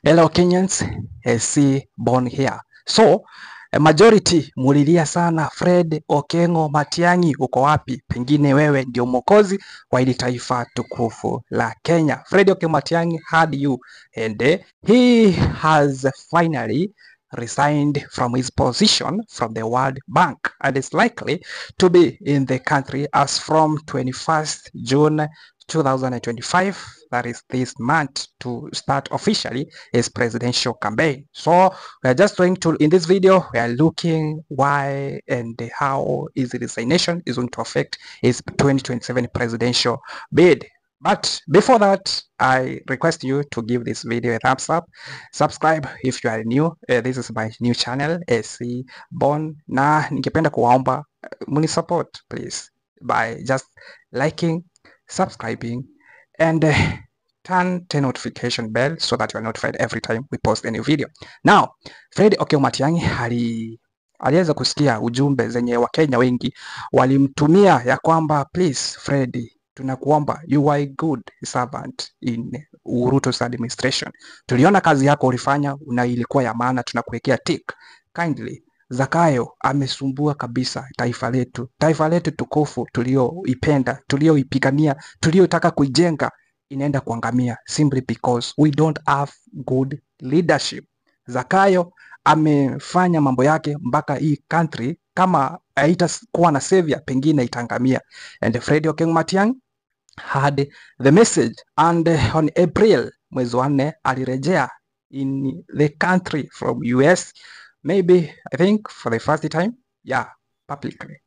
Hello Kenyans, SC Born here. So, a majority mulilia sana Fred Okengo Matiang'i uko wapi? Pengine wewe ndio mwokozi wa hili taifa tukufu la Kenya. Fred Okengo Matiang'i had you and he has finally resigned from his position from the World Bank and is likely to be in the country as from 21st June 2025, that is this month, to start officially his presidential campaign. So we are just going to, in this video, we are looking why and how his resignation is going to affect his 2027 presidential bid. But before that, I request you to give this video a thumbs up, subscribe if you are new. This is my new channel, SC Born, na ningependa kuwaomba muni support please by just liking, subscribing, and turn the notification bell so that you are notified every time we post any video. Now, Fred Okengo Matiang'i aliweza kusikia ujumbe zenye Wakenya wengi walimtumia ya kwamba please Fred, tunakuomba, you are a good servant in Ruto's administration. Tuliona kazi yako ulifanya na ilikuwa ya maana, tunakuwekea tick. Kindly, Zakayo amesumbua kabisa taifa letu tukufu tulioipenda, tulioipigania, tuliotaka kuijenga inaenda kuangamia simply because we don't have good leadership. Zakayo amefanya mambo yake mpaka hii country kama haitakuwa na savior pengine itaangamia. And Fred Okengo Matiang'i had the message, and on April mwezi wa 4 alirejea in the country from US, maybe I think for the first time, yeah, publicly,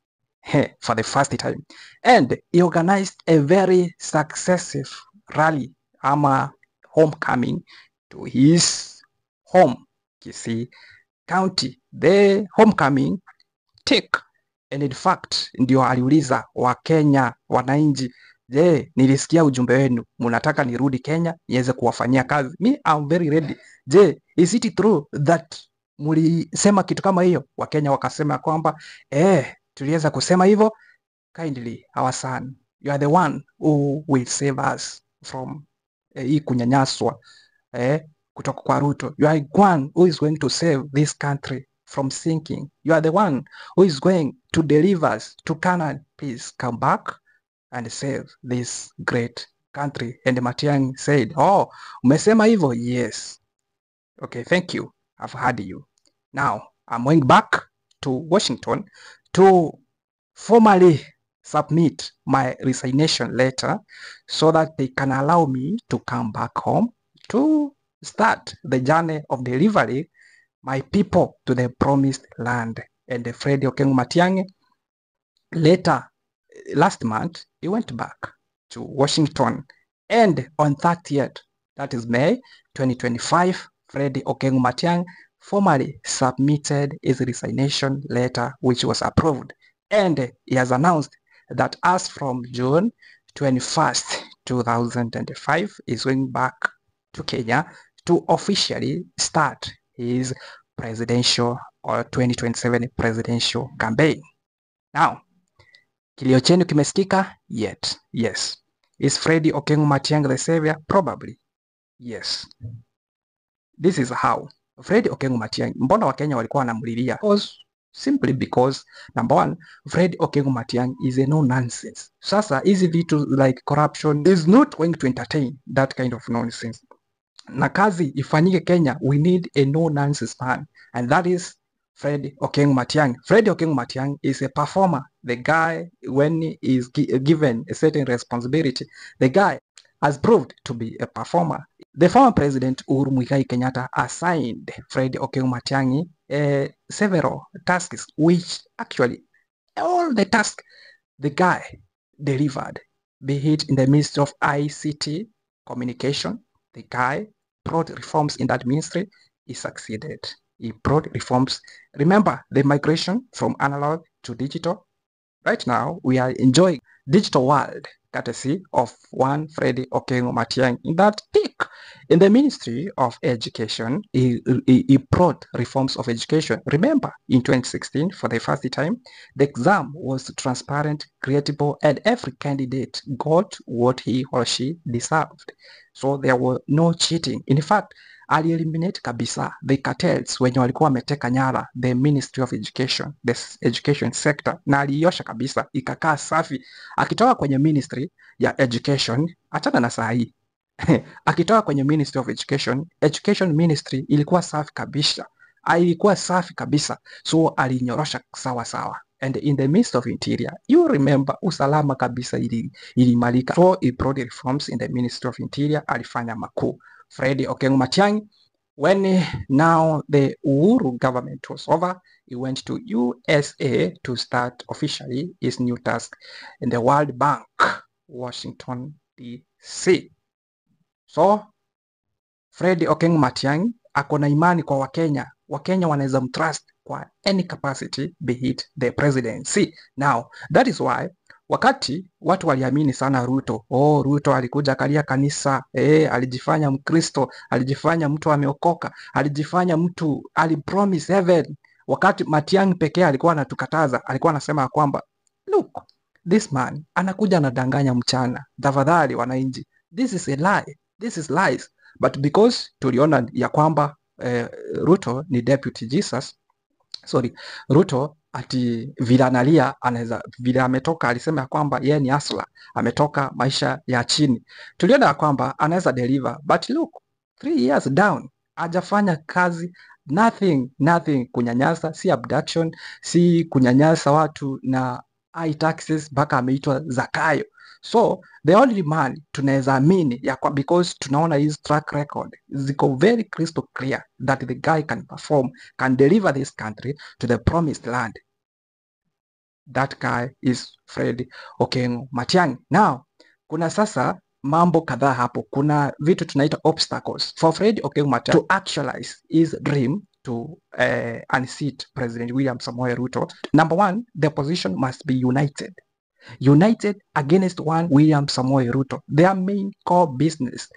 for the first time, and he organized a very successive rally ama homecoming to his home Kisii County. The homecoming take, and in fact ndio aliuliza Wakenya wananchi, je, nilisikia ujumbe wenu, munataka nirudi Kenya niweze kuwafanyia kazi? Me, I'm very ready. Je, is it true that mulisema kitu kama hiyo? Wakenya wakasema kwamba tuliweza kusema hivyo. Kindly, our son, you are the one who will save us from hii kunyanyaswa kutoka kwa Ruto. You are the one who is going to save this country from sinking. You are the one who is going to deliver us to Canaan. Please come back and save this great country. And Matiang'i said, oh, umesema hivyo? Yes. Okay, thank you. I've heard you. Now, I'm going back to Washington to formally submit my resignation letter so that they can allow me to come back home to start the journey of delivering my people to the promised land. And Fred Okengo Matiang'i later, last month, he went back to Washington, and on 30th, that is May 2025, Fred Okengo Matiang'i formally submitted his resignation letter, which was approved, and he has announced that as from June 21st, 2025, he's going back to Kenya to officially start his presidential or 2027 presidential campaign. Now, kilio chenu kimesikika? Yet, yes. Is Fred Okengo Matiang'i the savior? Probably, yes. This is how Fred Okengo Matiang'i, mbona Wakenya walikuwa wanamlilia? Simply because, number one, Fred Okengo Matiang'i is a no-nonsense. Sasa, hizi vitu like corruption is not going to entertain that kind of nonsense. Na kazi ifanyike Kenya, we need a no-nonsense man, and that is Fred Okengo Matiang'i. Fred Okengo Matiang'i is a performer. The guy, when he is given a certain responsibility, the guy has proved to be a performer. The former president Uhuru Muigai Kenyatta assigned Fred Okengo Matiang'i several tasks, which actually all the tasks the guy delivered, be it in the Ministry of ICT communication. The guy brought reforms in that ministry. He succeeded. He brought reforms. Remember the migration from analog to digital? Right now, we are enjoying digital world courtesy of one Fred Okengo Matiang'i. In that peak, in the Ministry of Education, he brought reforms of education. Remember, in 2016, for the first time, the exam was transparent, creatable, and every candidate got what he or she deserved. So there was no cheating. In fact, alieliminate kabisa the cartels wenye walikuwa wameteka nyara the Ministry of Education, the education sector, na aliiosha kabisa ikakaa safi. Akitoka kwenye Ministry ya Education, achana na saa hii akitoka kwenye Ministry of Education, Education Ministry ilikuwa safi kabisa, ilikuwa safi kabisa, so alinyorosha sawa sawa. And in the midst of interior, you remember, usalama kabisa ilimalika, so he brought reforms in the Ministry of Interior, alifanya makuu. Fred Okengo Matiang'i, when now the Uhuru government was over, he went to USA to start officially his new task in the World Bank, Washington DC. So Fred Okengo Matiang'i ako na imani kwa Wakenya. Wakenya wanaweza mtrust kwa any capacity, be it the presidency. Now that is why wakati watu waliamini sana Ruto, Ruto alikuja kalia kanisa, alijifanya Mkristo, alijifanya mtu ameokoka, alijifanya mtu alipromise heaven. Wakati Matiang'i pekee alikuwa anatukataza, alikuwa anasema kwamba look, this man anakuja anadanganya mchana, tafadhali wananchi, this is a lie, this is lies. But because tuliona ya kwamba Ruto ni deputy Jesus, Ruto ati vile analia, anaweza vile ametoka, alisema ya kwamba yeye ni asla, ametoka maisha ya chini, tuliona ya kwamba anaweza deliver. But look, 3 years down, hajafanya kazi, nothing. Kunyanyasa, si abduction, si kunyanyasa watu na high taxes, mpaka ameitwa Zakayo. So the only man tunaweza amini ya kwa, because tunaona his track record ziko very crystal clear that the guy can perform, can deliver this country to the promised land. That guy is Fred Okengo Matiang'i. Now kuna sasa mambo kadhaa hapo, kuna vitu tunaita obstacles for Fred Okengo Matiang'i to actualize his dream to unseat President William Samoei Ruto. Number one, the opposition must be united against one William Samoei Ruto. Their main core business,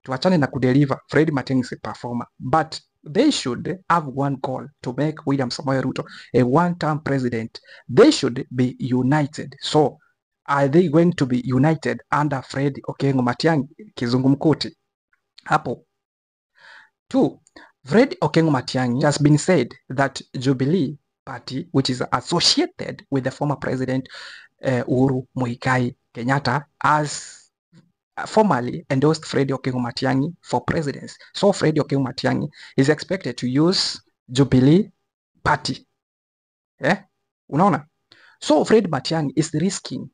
tuachane na kudeliver Fred Matiang'i is a performer, but they should have one goal, to make William Samoei Ruto a one-term president. They should be united. So are they going to be united under Fred Okengo Matiang'i? Kizungumkuti hapo. 2, Fred Okengo Matiang'i has been said that Jubilee Party, which is associated with the former president Uhuru Muigai Kenyatta, has formally endorsed Fred Okengo Matiang'i for presidency. So Fred Okengo Matiang'i is expected to use Jubilee Party. Unaona? So Fred Matiang'i is risking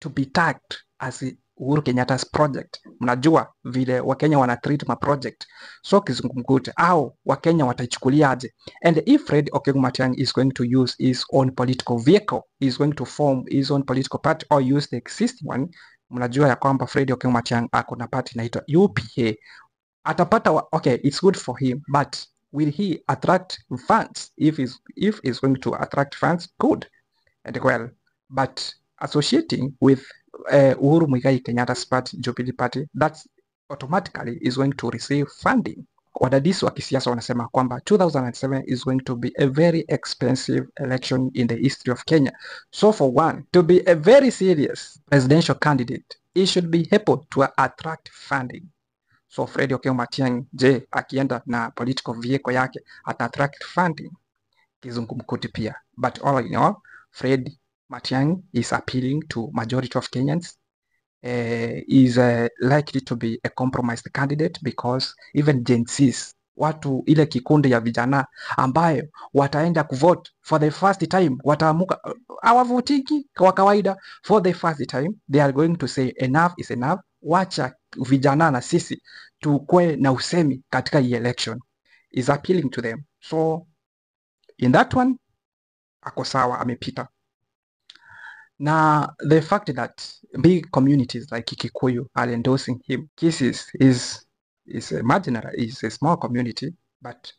to be tagged as Uhuru Kenyatta's project. Mnajua vile Wakenya wana treat ma project. So kizungumkuti au Wakenya wataichukuliaje? And if Fred Okengo Matiang'i is going to use his own political vehicle, is going to form his own political party or use the existing one, mnajua ya kwamba Fred Okengo Matiang'i ako na party inaitwa UPA. Atapata okay, it's good for him, but will he attract funds? If he's going to attract funds, good and well, but associating with Uhuru Muigai Kenyatta's party, Jubilee Party, that's automatically is going to receive funding. Wadadisi wa kisiasa wanasema kwamba 2007 is going to be a very expensive election in the history of Kenya. So for one, to be a very serious presidential candidate, he should be able to attract funding. So Fred Okengo Matiang'i, je, akienda na political vehicle yake ata attract funding? Kizungumkuti pia. But all in all, Fred Matiang'i is appealing to majority of Kenyans. Is likely to be a compromised candidate because even Gen Zs, watu ile kikundi ya vijana ambayo wataenda kuvote for the first time, wataamuka hawavotiki kwa kawaida. For the first time they are going to say enough is enough, wacha vijana na sisi tukue na usemi katika hii election. Is appealing to them. So in that one ako sawa, amepita. Now, the fact that big communities like Kikuyu are endorsing him, Kisii is a marginal, is a small community, but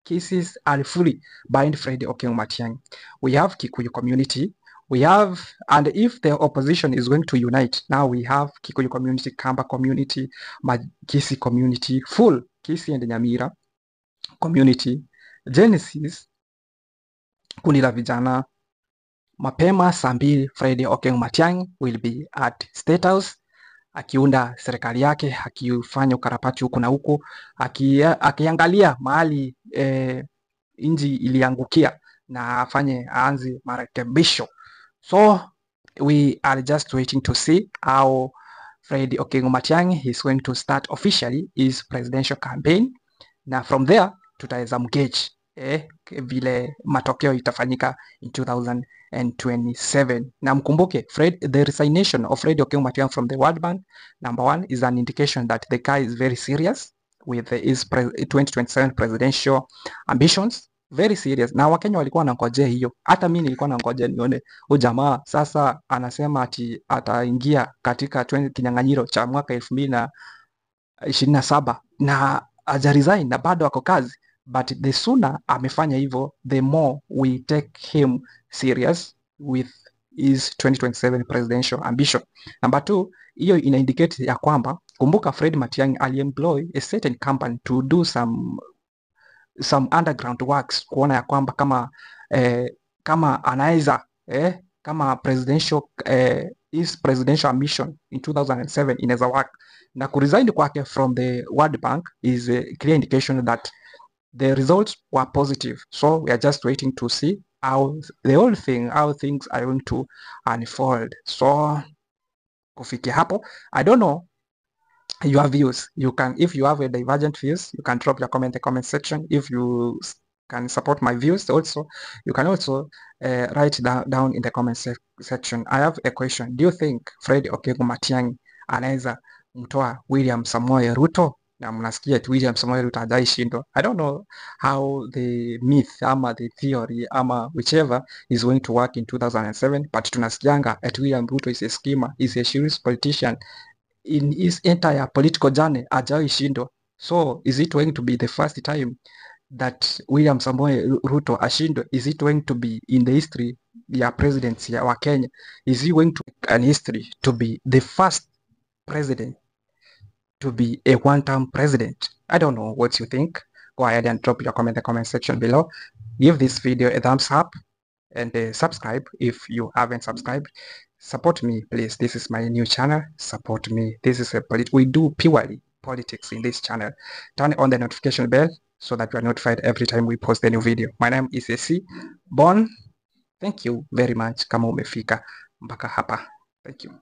Kisii are fully behind Fred Okengo Matiang'i. We have Kikuyu community, we have, and if the opposition is going to unite, now we have Kikuyu community, Kamba community, Kisii community, full Kisii and Nyamira community, Genesis, kundi la vijana. Mapema saa 2 Fred Okengo Matiang'i will be at State House akiunda serikali yake, akifanya ukarabati huku na huku, akiangalia mahali nchi iliangukia na aanze marekebisho. So we are just waiting to see how Fred Okengo Matiang'i is going to start officially his presidential campaign, na from there tutaweza mgauge vile matokeo itafanyika in 2027. Na mkumbuke the resignation of Fred Okengo Matiang'i from the World Bank, number one, is an indication that the guy is very serious with his 2027 presidential ambitions. Very serious. Na Wakenya walikuwa wanangojea hiyo. Hata mimi nilikuwa nangojea nione huyu jamaa sasa anasema ati ataingia katika kinyang'anyiro cha mwaka 2027 na aja resign na bado ako kazi. But the sooner amefanya hivyo, the more we take him serious with his 2027 presidential ambition. Number two, hiyo ina indicate ya kwamba, kumbuka Fred Matiang'i aliemploy a certain company to do some underground works, kuona ya kwamba kama anaweza kama presidential his presidential ambition in 2007 inaweza work, na kuresign kwake from the World Bank is a clear indication that the results were positive. So we are just waiting to see how things are going to unfold. So kufikia hapo, I don't know your views. If you have a divergent views, you can drop your comment in the comment section. If you can support my views also, you can also write down in the comment section. I have a question. Do you think Fred Okengo Matiang'i anaweza mtoa William Samoei Ruto? Na mnasikia William Samoei Ruto hajai shindwa. I don't know how the myth ama the theory ama whichever is going to work in 2007, but tunasikianga at William Ruto is a schemer, is a serious politician. In his entire political journey hajai shindwa. So is it going to be the first time that William Samoei Ruto ashindwe? Is it going to be in the history ya presidency ya wa Kenya? Is he going to make an history to be the first president to be a one-term president? I don't know what you think. Go ahead and drop your comment in the comment section below. Give this video a thumbs up and subscribe if you haven't subscribed. Support me, please. This is my new channel. Support me. This is we do purely politics in this channel. Turn on the notification bell so that you are notified every time we post a new video. My name is AC Bon. Thank you very much kama umefika mpaka hapa. Thank you.